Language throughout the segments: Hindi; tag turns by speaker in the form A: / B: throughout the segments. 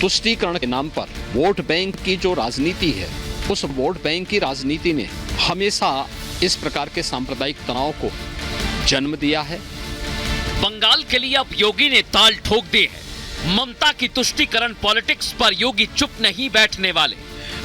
A: तुष्टीकरण के नाम पर वोट बैंक की जो राजनीति है, उस वोट बैंक की राजनीति ने हमेशा इस प्रकार के सांप्रदायिक तनाव को जन्म दिया है।
B: बंगाल के लिए अब योगी ने ताल ठोक दी है। ममता की तुष्टीकरण पॉलिटिक्स पर योगी चुप नहीं बैठने वाले।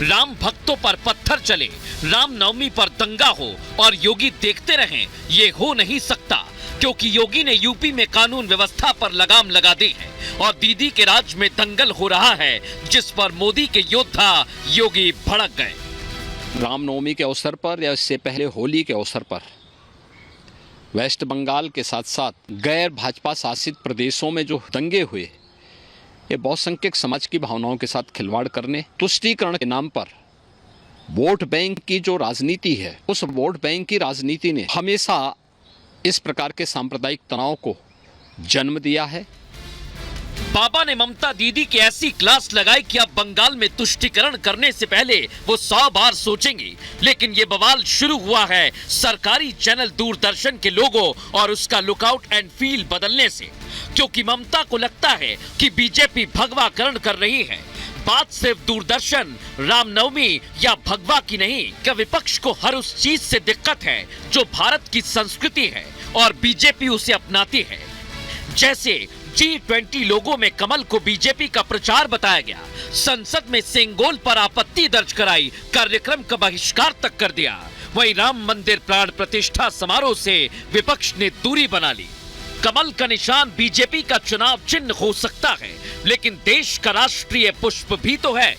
B: राम भक्तों पर पत्थर चले, राम नवमी पर दंगा हो और योगी देखते रहें, ये हो नहीं सकता, क्योंकि योगी ने यूपी में कानून व्यवस्था पर लगाम लगा दी है और दीदी के राज में दंगल हो रहा है, जिस पर मोदी के योद्धा योगी भड़क गए।
A: रामनवमी के अवसर पर या इससे पहले होली के अवसर पर वेस्ट बंगाल के साथ साथ गैर भाजपा शासित प्रदेशों में जो दंगे हुए, ये बहुसंख्यक समाज की भावनाओं के साथ खिलवाड़ करने, तुष्टीकरण के नाम पर वोट बैंक की जो राजनीति है, उस वोट बैंक की राजनीति ने हमेशा इस प्रकार के सांप्रदायिक तनाव को जन्म दिया है।
B: बाबा ने ममता दीदी की ऐसी क्लास लगाई कि अब बंगाल में तुष्टीकरण करने से पहले वो 100 बार सोचेंगी। लेकिन ये बवाल शुरू हुआ है सरकारी चैनल दूरदर्शन के लोगो और उसका लुकआउट एंड फील बदलने से, क्योंकि ममता को लगता है कि बीजेपी भगवाकरण कर रही है। बात सिर्फ दूरदर्शन, रामनवमी या भगवा की नहीं, क्या विपक्ष को हर उस चीज से दिक्कत है जो भारत की संस्कृति है और बीजेपी उसे अपनाती है। जैसे G20 लोगों में कमल को बीजेपी का प्रचार बताया गया, संसद में सेंगोल पर आपत्ति दर्ज कराई, कार्यक्रम का बहिष्कार तक कर दिया। वहीं राम मंदिर प्राण प्रतिष्ठा समारोह से विपक्ष ने दूरी बना ली। कमल का निशान बीजेपी का चुनाव चिन्ह हो सकता है, लेकिन देश का राष्ट्रीय पुष्प भी तो है।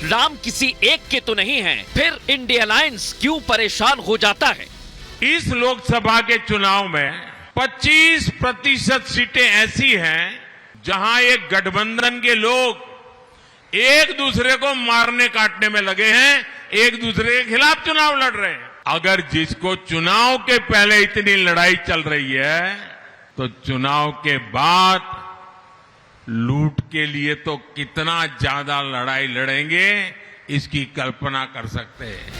B: राम किसी एक के तो नहीं है, फिर इंडिया अलायंस क्यों परेशान हो जाता है?
C: इस लोकसभा के चुनाव में 25% सीटें ऐसी हैं जहां एक गठबंधन के लोग एक दूसरे को मारने काटने में लगे हैं, एक दूसरे के खिलाफ चुनाव लड़ रहे हैं। अगर जिसको चुनाव के पहले इतनी लड़ाई चल रही है, तो चुनाव के बाद लूट के लिए तो कितना ज्यादा लड़ाई लड़ेंगे, इसकी कल्पना कर सकते हैं।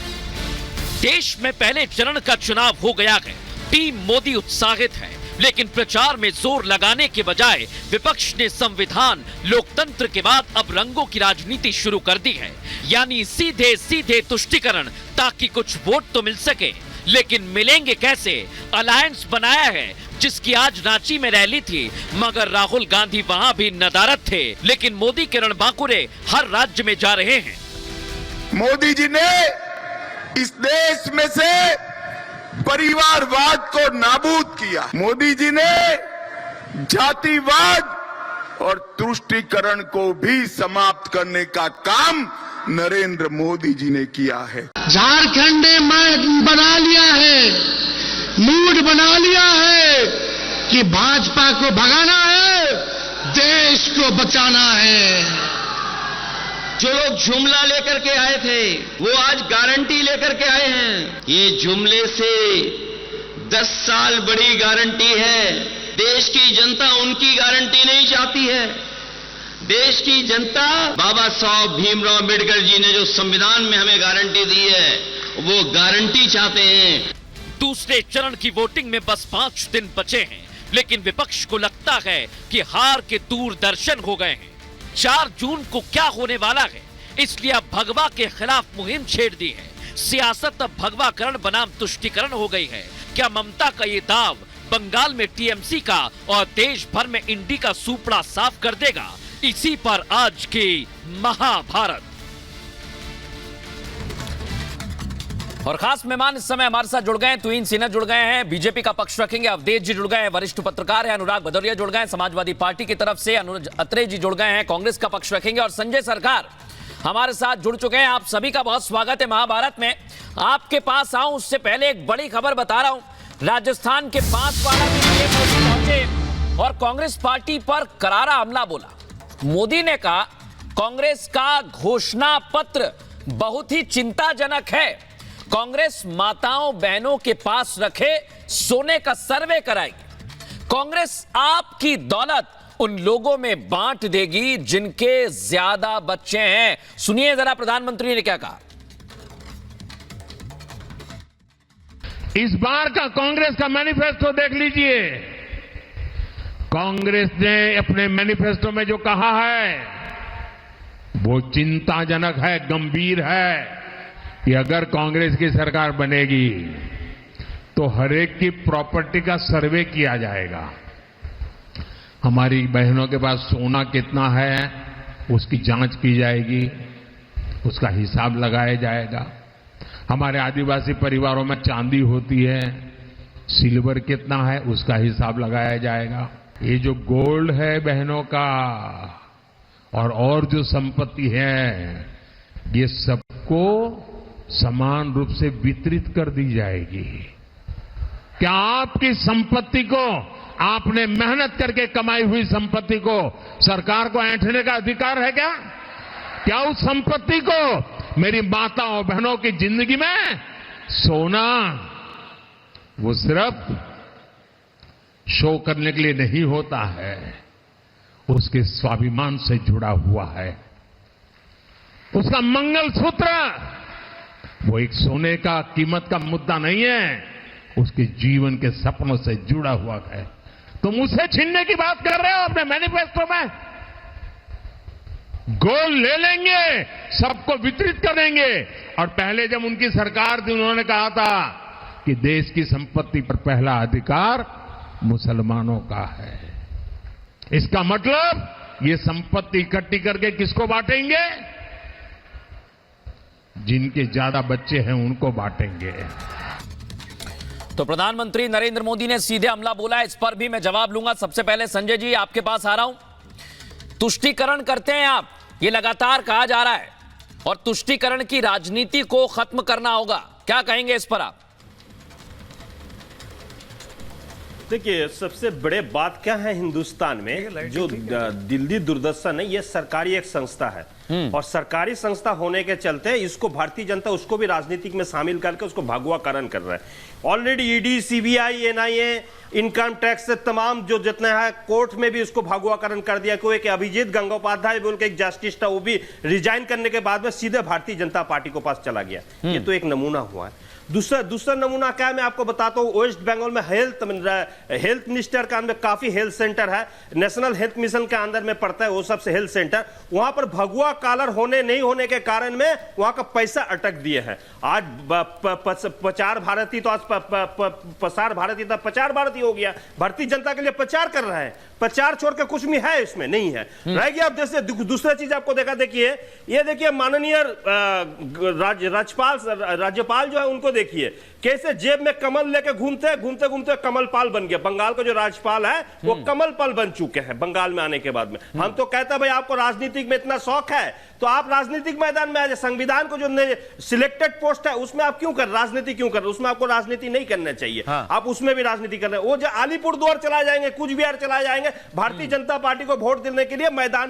B: देश में पहले चरण का चुनाव हो गया है, टीम मोदी उत्साहित है, लेकिन प्रचार में जोर लगाने के बजाय विपक्ष ने संविधान, लोकतंत्र के बाद अब रंगों की राजनीति शुरू कर दी है, यानी सीधे सीधे तुष्टीकरण, ताकि कुछ वोट तो मिल सके। लेकिन मिलेंगे कैसे? अलायंस बनाया है, जिसकी आज रांची में रैली थी, मगर राहुल गांधी वहां भी नदारद थे। लेकिन मोदी के रणबांकुरे हर राज्य में जा रहे हैं।
D: मोदी जी ने इस देश में से परिवारवाद को नाबूद किया। मोदी जी ने जातिवाद और तुष्टीकरण को भी समाप्त करने का काम नरेंद्र मोदी जी ने किया है।
E: झारखंड ने बना लिया है, मूड बना लिया है कि भाजपा को भगाना है, देश को बचाना है।
F: जो लोग जुमला लेकर के आए थे, वो आज गारंटी लेकर के आए हैं। ये जुमले से 10 साल बड़ी गारंटी है। देश की जनता उनकी गारंटी नहीं चाहती है। देश की जनता बाबा साहब भीमराव अम्बेडकर जी ने जो संविधान में हमें गारंटी दी है, वो गारंटी चाहते हैं।
B: दूसरे चरण की वोटिंग में बस 5 दिन बचे हैं, लेकिन विपक्ष को लगता है कि हार के दूरदर्शन हो गए हैं। 4 जून को क्या होने वाला है, इसलिए अब भगवा के खिलाफ मुहिम छेड़ दी है। सियासत अब भगवाकरण बनाम तुष्टीकरण हो गई है। क्या ममता का ये दाव बंगाल में टीएमसी का और देश भर में इंडी का सूपड़ा साफ कर देगा? इसी पर आज की महाभारत। और खास मेहमान इस समय हमारे साथ जुड़ गए हैं। तुहिन सिन्हा जुड़ गए हैं, बीजेपी का पक्ष रखेंगे। अवधेश जी जुड़ गए हैं, वरिष्ठ पत्रकार हैं। अनुराग भदौरिया जुड़ गए हैं, समाजवादी पार्टी की तरफ से। अनुज अत्रे जी जुड़ गए हैं, कांग्रेस का पक्ष रखेंगे। और संजय सरकार हमारे साथ जुड़ चुके हैं। आप सभी का बहुत स्वागत है महाभारत में। आपके पास आऊं उससे पहले एक बड़ी खबर बता रहा हूं। राजस्थान के बांसवाड़ा में मोदी पहुंचे और कांग्रेस पार्टी पर करारा हमला बोला। मोदी ने कहा कांग्रेस का घोषणा पत्र बहुत ही चिंताजनक है। कांग्रेस माताओं बहनों के पास रखे सोने का सर्वे कराएगी। कांग्रेस आपकी दौलत उन लोगों में बांट देगी जिनके ज्यादा बच्चे हैं। सुनिए जरा प्रधानमंत्री ने क्या कहा।
C: इस बार का कांग्रेस का मैनिफेस्टो देख लीजिए। कांग्रेस ने अपने मैनिफेस्टो में जो कहा है वो चिंताजनक है, गंभीर है कि अगर कांग्रेस की सरकार बनेगी तो हर एक की प्रॉपर्टी का सर्वे किया जाएगा। हमारी बहनों के पास सोना कितना है उसकी जांच की जाएगी, उसका हिसाब लगाया जाएगा। हमारे आदिवासी परिवारों में चांदी होती है, सिल्वर कितना है उसका हिसाब लगाया जाएगा। ये जो गोल्ड है बहनों का और जो संपत्ति है ये सबको समान रूप से वितरित कर दी जाएगी। क्या आपकी संपत्ति को, आपने मेहनत करके कमाई हुई संपत्ति को सरकार को ऐंठने का अधिकार है क्या? क्या उस संपत्ति को मेरी माताओं बहनों की जिंदगी में सोना वो सिर्फ शो करने के लिए नहीं होता है, उसके स्वाभिमान से जुड़ा हुआ है। उसका मंगलसूत्र वो एक सोने का कीमत का मुद्दा नहीं है, उसके जीवन के सपनों से जुड़ा हुआ है। तुम उसे छीनने की बात कर रहे हो अपने मैनिफेस्टो में। गोल्ड ले लेंगे, सबको वितरित करेंगे। और पहले जब उनकी सरकार थी उन्होंने कहा था कि देश की संपत्ति पर पहला अधिकार मुसलमानों का है। इसका मतलब ये संपत्ति इकट्ठी करके किसको बांटेंगे? जिनके ज्यादा बच्चे हैं उनको बांटेंगे।
B: तो प्रधानमंत्री नरेंद्र मोदी ने सीधे हमला बोला है, इस पर भी मैं जवाब लूंगा। सबसे पहले संजय जी आपके पास आ रहा हूं। तुष्टीकरण करते हैं आप, ये लगातार कहा जा रहा है, और तुष्टीकरण की राजनीति को खत्म करना होगा, क्या कहेंगे इस पर आप?
G: देखिए, सबसे बड़े बात क्या है हिंदुस्तान में, जो दिल्ली दूरदर्शन है ये सरकारी एक संस्था है, और सरकारी संस्था होने के चलते इसको भारतीय जनता उसको भी राजनीतिक में शामिल करके उसको भगवाकरण कर रहा है। Already ED, CBI, NIA, income tax से तमाम जो जितना है कोर्ट में भी उसको भगवाकरण कर दिया। कोई एक अभिजीत गंगोपाध्याय बोल के एक जस्टिस था, वो भी रिजाइन करने के बाद में सीधे भारतीय जनता पार्टी को पास चला गया। ये तो एक नमूना हुआ है। दूसरा नमूना क्या है मैं आपको बताता हूं। वेस्ट बंगाल में हेल्थ मिनिस्टर का अंदर काफी हेल्थ सेंटर है, नेशनल हेल्थ मिशन के अंदर में पड़ता है वो सबसे हेल्थ सेंटर। वहां पर भगवा कॉलर होने नहीं होने के कारण में वहां का पैसा अटक दिए हैं। आज प्रचार भारती तो आज प्रसार भारती था, प्रचार भारती हो गया। भारतीय जनता के लिए प्रचार कर रहा है, प्रचार छोड़ के कुछ भी है इसमें नहीं है। रह गया अब जैसे दूसरा चीज आपको देखिए, ये देखिए माननीय राज्यपाल जो है उनको देखिए कैसे जेब में कमल लेके घूमते कमलपाल बन गया। बंगाल का जो राज्यपाल है वो कमलपाल बन चुके हैं बंगाल में आने के बाद में। हम तो कहते हैं भाई आपको राजनीतिक में इतना शौक है तो आप राजनीतिक मैदान में आ जाए। संविधान को जो सिलेक्टेड पोस्ट है उसमें आप क्यों कर राजनीति क्यों कर, उसमें आपको राजनीति नहीं करना चाहिए। हाँ। आप उसमें भी राजनीति कर रहे हैं। वो जो अलीपुर द्वार चला जाएंगे, कुछ बिहार चला जाएंगे, भारतीय जनता पार्टी को वोट देने के लिए मैदान